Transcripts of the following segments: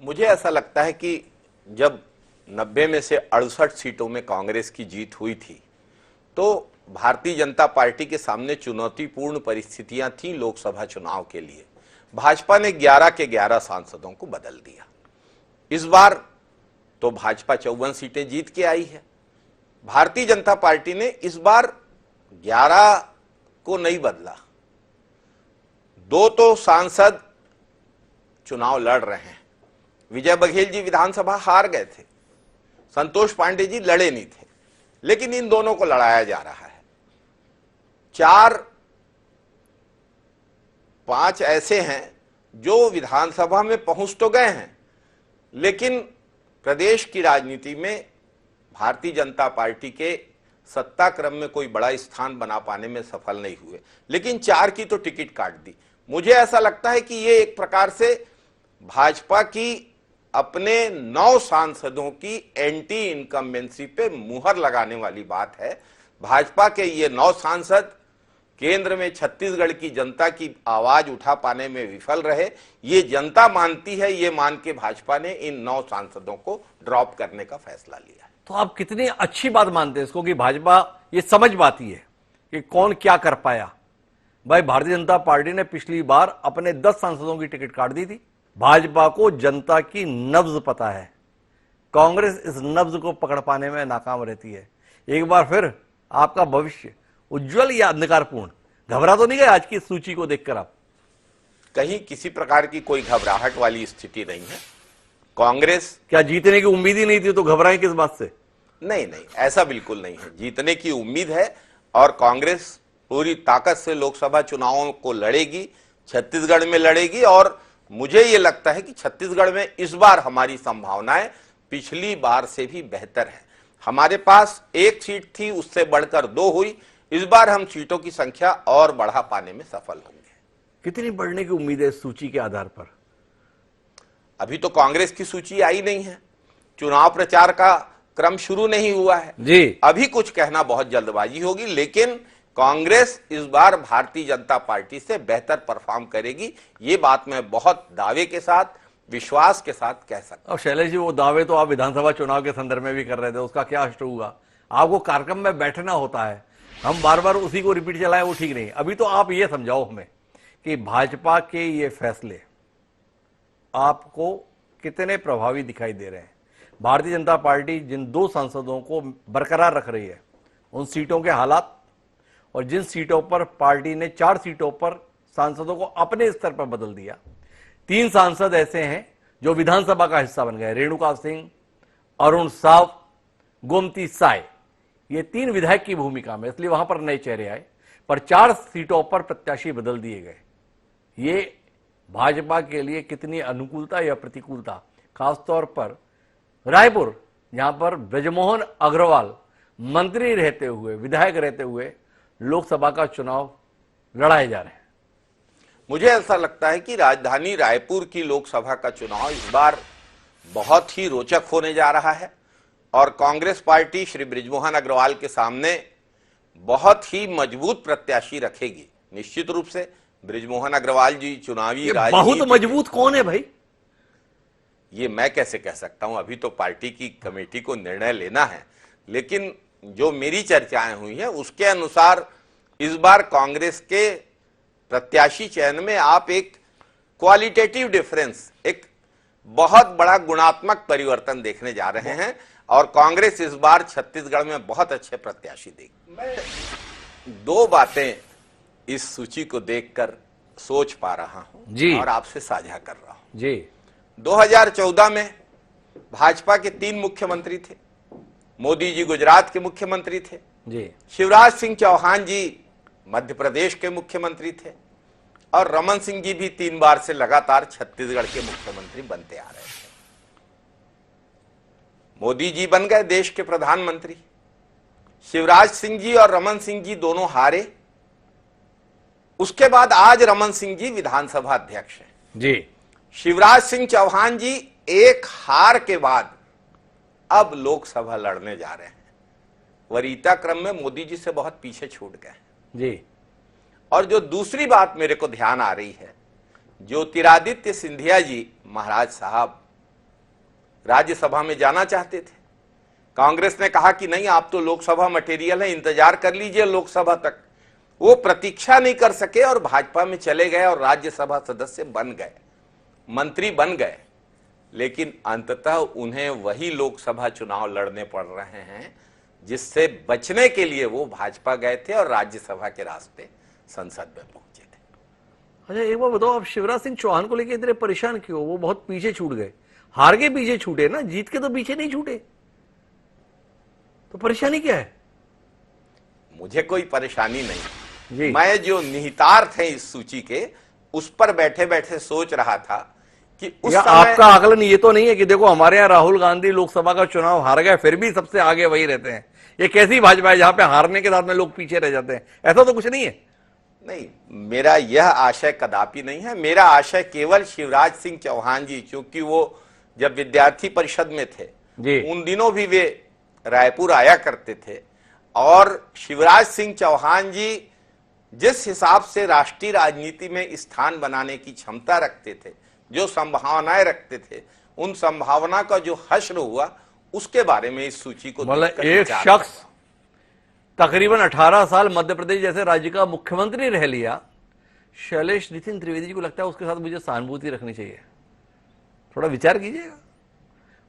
मुझे ऐसा लगता है कि जब 90 में से 68 सीटों में कांग्रेस की जीत हुई थी तो भारतीय जनता पार्टी के सामने चुनौतीपूर्ण परिस्थितियां थीं लोकसभा चुनाव के लिए। भाजपा ने 11 के 11 सांसदों को बदल दिया। इस बार तो भाजपा 54 सीटें जीत के आई है। भारतीय जनता पार्टी ने इस बार 11 को नहीं बदला, 2 तो सांसद चुनाव लड़ रहे हैं। विजय बघेल जी विधानसभा हार गए थे, संतोष पांडे जी लड़े नहीं थे, लेकिन इन दोनों को लड़ाया जा रहा है। 4-5 ऐसे हैं जो विधानसभा में पहुंच तो गए हैं, लेकिन प्रदेश की राजनीति में भारतीय जनता पार्टी के सत्ता क्रम में कोई बड़ा स्थान बना पाने में सफल नहीं हुए, लेकिन 4 की तो टिकट काट दी। मुझे ऐसा लगता है कि ये एक प्रकार से भाजपा की अपने 9 सांसदों की एंटी इनकम्बेंसी पे मुहर लगाने वाली बात है। भाजपा के ये 9 सांसद केंद्र में छत्तीसगढ़ की जनता की आवाज उठा पाने में विफल रहे, ये जनता मानती है। ये मान के भाजपा ने इन 9 सांसदों को ड्रॉप करने का फैसला लिया है। तो आप कितनी अच्छी बात मानते हैं इसको कि भाजपा ये समझ पाती है कि कौन क्या कर पाया। भाई भारतीय जनता पार्टी ने पिछली बार अपने 10 सांसदों की टिकट काट दी थी। भाजपा को जनता की नब्ज पता है, कांग्रेस इस नब्ज को पकड़ पाने में नाकाम रहती है। एक बार फिर आपका भविष्य उज्जवल या अंधकारपूर्ण? घबरा तो नहीं गए आज की सूची को देखकर आप? कहीं किसी प्रकार की कोई घबराहट वाली स्थिति नहीं है। कांग्रेस क्या जीतने की उम्मीद ही नहीं थी तो घबराएं किस बात से? नहीं, ऐसा बिल्कुल नहीं है। जीतने की उम्मीद है और कांग्रेस पूरी ताकत से लोकसभा चुनावों को लड़ेगी, छत्तीसगढ़ में लड़ेगी। और मुझे ये लगता है कि छत्तीसगढ़ में इस बार हमारी संभावनाएं पिछली बार से भी बेहतर है। हमारे पास 1 सीट थी, उससे बढ़कर 2 हुई। इस बार हम सीटों की संख्या और बढ़ा पाने में सफल होंगे। कितनी बढ़ने की उम्मीद है इस सूची के आधार पर? अभी तो कांग्रेस की सूची आई नहीं है, चुनाव प्रचार का क्रम शुरू नहीं हुआ है जी। अभी कुछ कहना बहुत जल्दबाजी होगी, लेकिन कांग्रेस इस बार भारतीय जनता पार्टी से बेहतर परफॉर्म करेगी। ये बात मैं बहुत दावे के साथ, विश्वास के साथ कह सकता हूं। और शैलेश जी, वो दावे तो आप विधानसभा चुनाव के संदर्भ में भी कर रहे थे, उसका क्या अष्ट हुआ? आपको कार्यक्रम में बैठना होता है, हम बार बार उसी को रिपीट चलाएं, वो ठीक नहीं। अभी तो आप ये समझाओ हमें कि भाजपा के ये फैसले आपको कितने प्रभावी दिखाई दे रहे हैं? भारतीय जनता पार्टी जिन 2 सांसदों को बरकरार रख रही है, उन सीटों के हालात, और जिन सीटों पर पार्टी ने 4 सीटों पर सांसदों को अपने स्तर पर बदल दिया। 3 सांसद ऐसे हैं जो विधानसभा का हिस्सा बन गए, रेणुका सिंह, अरुण साव, गोमती साय। ये 3 विधायक की भूमिका में, इसलिए वहां पर नए चेहरे आए, पर 4 सीटों पर प्रत्याशी बदल दिए गए। ये भाजपा के लिए कितनी अनुकूलता या प्रतिकूलता, खासतौर पर रायपुर, जहां पर ब्रजमोहन अग्रवाल मंत्री रहते हुए, विधायक रहते हुए लोकसभा का चुनाव लड़ाए जा रहे हैं। मुझे ऐसा लगता है कि राजधानी रायपुर की लोकसभा का चुनाव इस बार बहुत ही रोचक होने जा रहा है और कांग्रेस पार्टी श्री ब्रजमोहन अग्रवाल के सामने बहुत ही मजबूत प्रत्याशी रखेगी। निश्चित रूप से ब्रजमोहन अग्रवाल जी चुनावी बहुत मजबूत कौन है भाई? ये मैं कैसे कह सकता हूं, अभी तो पार्टी की कमेटी को निर्णय लेना है, लेकिन जो मेरी चर्चाएं हुई हैं उसके अनुसार इस बार कांग्रेस के प्रत्याशी चयन में आप एक क्वालिटेटिव डिफरेंस, एक बहुत बड़ा गुणात्मक परिवर्तन देखने जा रहे हैं और कांग्रेस इस बार छत्तीसगढ़ में बहुत अच्छे प्रत्याशी देगी। मैं 2 बातें इस सूची को देखकर सोच पा रहा हूं जी, और आपसे साझा कर रहा हूं जी। 2014 में भाजपा के 3 मुख्यमंत्री थे। मोदी जी गुजरात के मुख्यमंत्री थे जी, शिवराज सिंह चौहान जी मध्य प्रदेश के मुख्यमंत्री थे और रमन सिंह जी भी 3 बार से लगातार छत्तीसगढ़ के मुख्यमंत्री बनते आ रहे थे। मोदी जी बन गए देश के प्रधानमंत्री, शिवराज सिंह जी और रमन सिंह जी दोनों हारे। उसके बाद आज रमन सिंह जी विधानसभा अध्यक्ष हैं जी। शिवराज सिंह चौहान जी एक हार के बाद अब लोकसभा लड़ने जा रहे हैं। वरीयता क्रम में मोदी जी से बहुत पीछे छूट गए जी। और जो दूसरी बात मेरे को ध्यान आ रही है, ज्योतिरादित्य सिंधिया जी महाराज साहब राज्यसभा में जाना चाहते थे। कांग्रेस ने कहा कि नहीं, आप तो लोकसभा मटेरियल है, इंतजार कर लीजिए लोकसभा तक। वो प्रतीक्षा नहीं कर सके और भाजपा में चले गए और राज्यसभा सदस्य बन गए, मंत्री बन गए। लेकिन अंततः उन्हें वही लोकसभा चुनाव लड़ने पड़ रहे हैं जिससे बचने के लिए वो भाजपा गए थे और राज्यसभा के रास्ते संसद में पहुंचे थे। अच्छा, एक बार बताओ, आप शिवराज सिंह चौहान को लेकर इतने परेशान क्यों? वो बहुत पीछे छूट गए। हार के पीछे छूटे ना, जीत के तो पीछे नहीं छूटे, तो परेशानी क्या है? मुझे कोई परेशानी नहीं जी। मैं जो निहितार्थ है इस सूची के, उस पर बैठे बैठे सोच रहा था कि उस समय आपका आकलन ये तो नहीं है कि देखो हमारे यहाँ राहुल गांधी लोकसभा का चुनाव हार गए, फिर भी सबसे आगे वही रहते हैं। ये कैसी भाजपा है जहां पे हारने के साथ में लोग पीछे रह जाते हैं? ऐसा तो कुछ नहीं है। नहीं, मेरा यह आशय कदापि नहीं है। मेरा आशय केवल शिवराज सिंह चौहान जी, क्योंकि वो जब विद्यार्थी परिषद में थे जी, उन दिनों भी वे रायपुर आया करते थे, और शिवराज सिंह चौहान जी जिस हिसाब से राष्ट्रीय राजनीति में स्थान बनाने की क्षमता रखते थे, जो संभावनाएं रखते थे, उन संभावना का जो हश्र हुआ उसके बारे में इस सूची को मतलब एक शख्स तकरीबन 18 साल मध्य प्रदेश जैसे राज्य का मुख्यमंत्री रह लिया। शैलेश नितिन त्रिवेदी जी को लगता है उसके साथ मुझे सहानुभूति रखनी चाहिए, थोड़ा विचार कीजिएगा।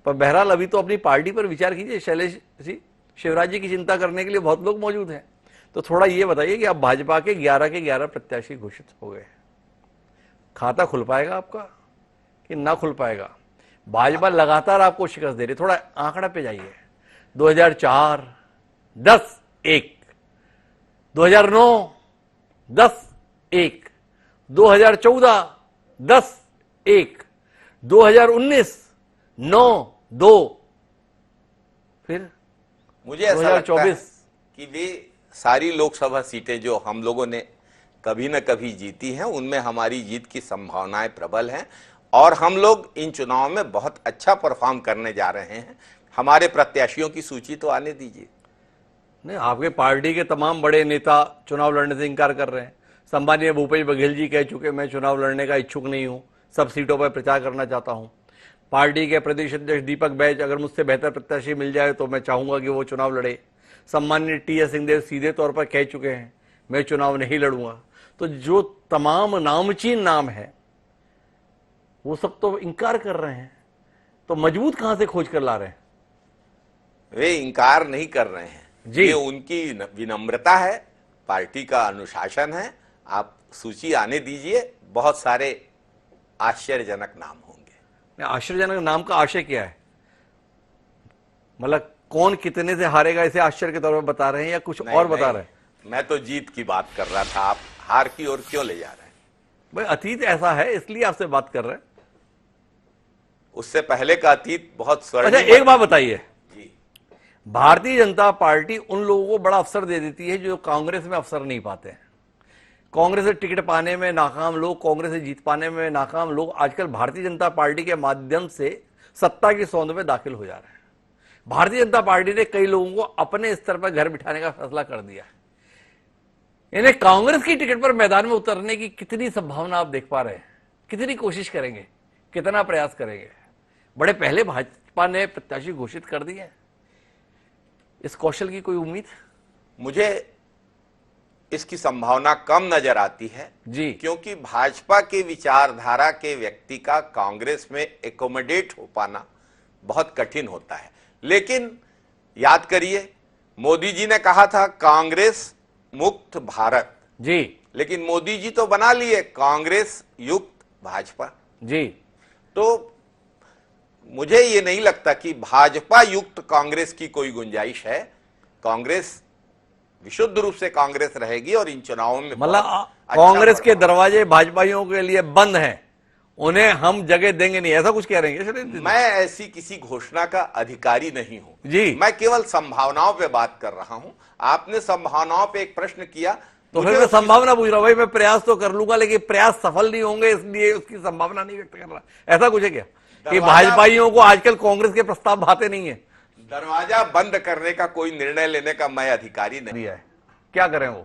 पर बहरहाल अभी तो अपनी पार्टी पर विचार कीजिए। शैलेश जी, शिवराज जी की चिंता करने के लिए बहुत लोग मौजूद हैं। तो थोड़ा ये बताइए कि अब भाजपा के 11 के 11 प्रत्याशी घोषित हो गए, खाता खुल पाएगा आपका कि ना खुल पाएगा? भाजपा लगातार आपको शिकस्त दे रही, थोड़ा आंकड़ा पे जाइए। 2004 10 1, 2009 10 1, 2014 10 1, 2019 9 2, फिर मुझे ऐसा लगता है 2024 कि वे सारी लोकसभा सीटें जो हम लोगों ने कभी न कभी जीती हैं, उनमें हमारी जीत की संभावनाएं प्रबल हैं और हम लोग इन चुनाव में बहुत अच्छा परफॉर्म करने जा रहे हैं। हमारे प्रत्याशियों की सूची तो आने दीजिए। नहीं, आपके पार्टी के तमाम बड़े नेता चुनाव लड़ने से इंकार कर रहे हैं। सम्मानीय भूपेश बघेल जी कह चुके मैं चुनाव लड़ने का इच्छुक नहीं हूं, सब सीटों पर प्रचार करना चाहता हूं। पार्टी के प्रदेश अध्यक्ष दीपक बैज, अगर मुझसे बेहतर प्रत्याशी मिल जाए तो मैं चाहूंगा कि वो चुनाव लड़े। सम्मान्य टी.एस. सिंहदेव सीधे तौर पर कह चुके हैं मैं चुनाव नहीं लड़ूंगा। तो जो तमाम नामचीन नाम है वो सब तो इंकार कर रहे हैं, तो मजबूत कहां से खोज कर ला रहे हैं? वे इंकार नहीं कर रहे हैं जी। ये उनकी विनम्रता है, पार्टी का अनुशासन है। आप सूची आने दीजिए, बहुत सारे आश्चर्यजनक नाम होंगे। आश्चर्यजनक नाम का आशय क्या है? मतलब कौन कितने से हारेगा इसे आश्चर्य के तौर पर बता रहे हैं या कुछ और बता रहे हैं? मैं तो जीत की बात कर रहा था, आप हार की ओर क्यों ले जा रहे हैं? भाई अतीत ऐसा है इसलिए आपसे बात कर रहे हैं। उससे पहले का अतीत बहुत स्वर्णिम। अच्छा, एक बात बताइए, जी, भारतीय जनता पार्टी उन लोगों को बड़ा अवसर दे देती है जो कांग्रेस में अवसर नहीं पाते हैं। कांग्रेस से टिकट पाने में नाकाम लोग, कांग्रेस से जीत पाने में नाकाम लोग आजकल भारतीय जनता पार्टी के माध्यम से सत्ता की सौंध में दाखिल हो जा रहे हैं। भारतीय जनता पार्टी ने कई लोगों को अपने स्तर पर घर बिठाने का फैसला कर दिया है। इन्हें कांग्रेस की टिकट पर मैदान में उतरने की कितनी संभावना आप देख पा रहे हैं? कितनी कोशिश करेंगे, कितना प्रयास करेंगे? बड़े पहले भाजपा ने प्रत्याशी घोषित कर दिए, इस कौशल की कोई उम्मीद? मुझे इसकी संभावना कम नजर आती है जी, क्योंकि भाजपा के विचारधारा के व्यक्ति का कांग्रेस में एकोमोडेट हो पाना बहुत कठिन होता है। लेकिन याद करिए, मोदी जी ने कहा था कांग्रेस मुक्त भारत जी, लेकिन मोदी जी तो बना लिए कांग्रेस युक्त भाजपा। जी, तो मुझे ये नहीं लगता कि भाजपा युक्त कांग्रेस की कोई गुंजाइश है। कांग्रेस विशुद्ध रूप से कांग्रेस रहेगी और इन चुनावों में मतलब अच्छा कांग्रेस के दरवाजे भाजपाइयों के लिए बंद हैं, उन्हें हम जगह देंगे नहीं, ऐसा कुछ कह रहे हैं? मैं ऐसी किसी घोषणा का अधिकारी नहीं हूं जी, मैं केवल संभावनाओं पे बात कर रहा हूं। आपने संभावनाओं पे एक प्रश्न किया, तो फिर मैं संभावना पूछ रहा हूं। भाई मैं प्रयास तो कर लूंगा लेकिन प्रयास सफल नहीं होंगे इसलिए उसकी संभावना नहीं व्यक्त कर रहा, ऐसा कुछ है क्या कि भाजपाइयों को आजकल कांग्रेस के प्रस्ताव भाते नहीं है? दरवाजा बंद करने का कोई निर्णय लेने का मैं अधिकारी नहीं। है क्या करें वो?